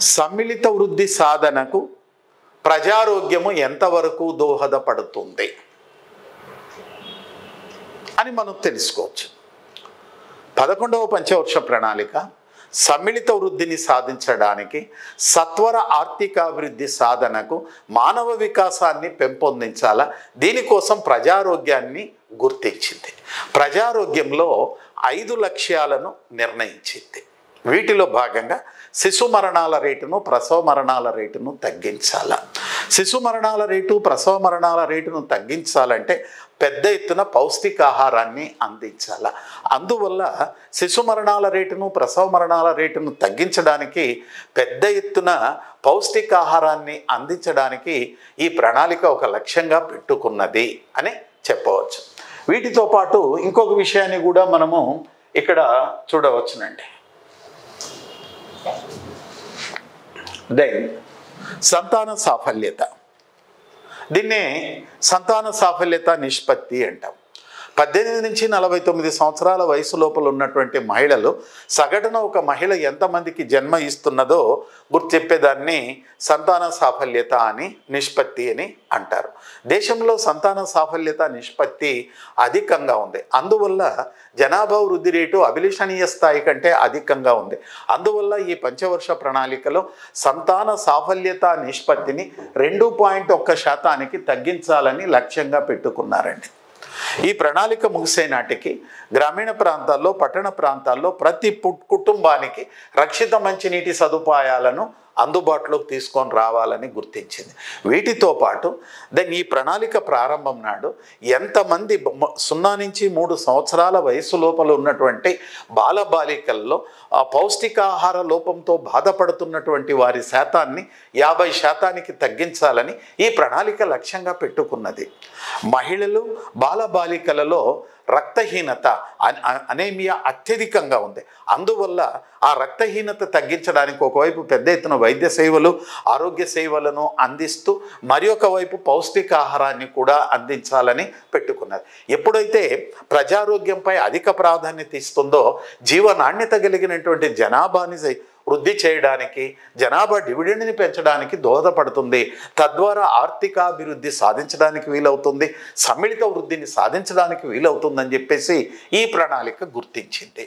సమ్మిళిత వృద్ధి సాధనకు ప్రజారోగ్యము ఎంతవరకు దోహదపడుతుంది అని మనం తెలుసుకోవచ్చు. 11వ పంచవర్ష ప్రణాళిక సమ్మిళిత వృద్ధిని సాధించడానికి, సత్వర ఆర్థికాభివృద్ధి సాధనకు, మానవ వికాసాన్ని పెంపొందించాలా, దీనికోసం ప్రజారోగ్యాన్ని గుర్తించింది. ప్రజారోగ్యంలో 5 లక్ష్యాలను నిర్ణయించింది. వీటిలో భాగంగా శిశు మరణాల రేటును, ప్రసవ మరణాల రేటును తగ్గించాలా. శిశు మరణాల రేటు, ప్రసవ మరణాల రేటును తగ్గించాలంటే పెద్ద ఎత్తున పౌష్టికాహారాన్ని అందించాలా. అందువల్ల శిశు మరణాల రేటును, ప్రసవ మరణాల రేటును తగ్గించడానికి, పెద్ద ఎత్తున పౌష్టికాహారాన్ని అందించడానికి ఈ ప్రణాళిక ఒక లక్ష్యంగా పెట్టుకున్నది అని చెప్పవచ్చు. వీటితో పాటు ఇంకొక విషయాన్ని కూడా మనము ఇక్కడ చూడవచ్చునండి. సంతాన సాఫల్యత, దీన్నే సంతాన సాఫల్యత నిష్పత్తి అంటాం. 18 నుంచి 49 సంవత్సరాల వయసు లోపల ఉన్నటువంటి మహిళలు సగటున ఒక మహిళ ఎంతమందికి జన్మ ఇస్తున్నదో గుర్తిప్పేదాన్ని సంతాన సాఫల్యత అని, నిష్పత్తి అని అంటారు. దేశంలో సంతాన సాఫల్యత నిష్పత్తి అధికంగా ఉంది. అందువల్ల జనాభా వృద్ధి రేటు అభిలషణీయ స్థాయి కంటే అధికంగా ఉంది. అందువల్ల ఈ పంచవర్ష ప్రణాళికలో సంతాన సాఫల్యత నిష్పత్తిని 2.1% తగ్గించాలని లక్ష్యంగా పెట్టుకున్నారండి. ఈ ప్రణాళిక ముగిసే నాటికి గ్రామీణ ప్రాంతాల్లో, పట్టణ ప్రాంతాల్లో ప్రతి కుటుంబానికి రక్షిత మంచినీటి సదుపాయాలను అందుబాటులోకి తీసుకొని రావాలని గుర్తించింది. వీటితో పాటు ఈ ప్రణాళిక ప్రారంభం నాడు ఎంతమంది 0 నుంచి 3 సంవత్సరాల వయసు లోపల ఉన్నటువంటి బాలబాలికల్లో పౌష్టికాహార లోపంతో బాధపడుతున్నటువంటి వారి శాతాన్ని 50% తగ్గించాలని ఈ ప్రణాళిక లక్ష్యంగా పెట్టుకున్నది. మహిళలు, బాలబాలికలలో రక్తహీనత, అనేమియా అత్యధికంగా ఉంది. అందువల్ల ఆ రక్తహీనత తగ్గించడానికి ఒకవైపు పెద్ద ఎత్తున వైద్య సేవలు, ఆరోగ్య సేవలను అందిస్తూ మరి ఒక వైపు పౌష్టికాహారాన్ని కూడా అందించాలని పెట్టుకున్నది. ఎప్పుడైతే ప్రజారోగ్యంపై అధిక ప్రాధాన్యత ఇస్తుందో జీవ నాణ్యత కలిగినటువంటి జనాభాని వృద్ధి చేయడానికి, జనాభా డివిడెండ్ని పెంచడానికి దోహదపడుతుంది. తద్వారా ఆర్థికాభివృద్ధి సాధించడానికి వీలవుతుంది, సమ్మిళిత వృద్ధిని సాధించడానికి వీలవుతుందని చెప్పేసి ఈ ప్రణాళిక గుర్తించింది.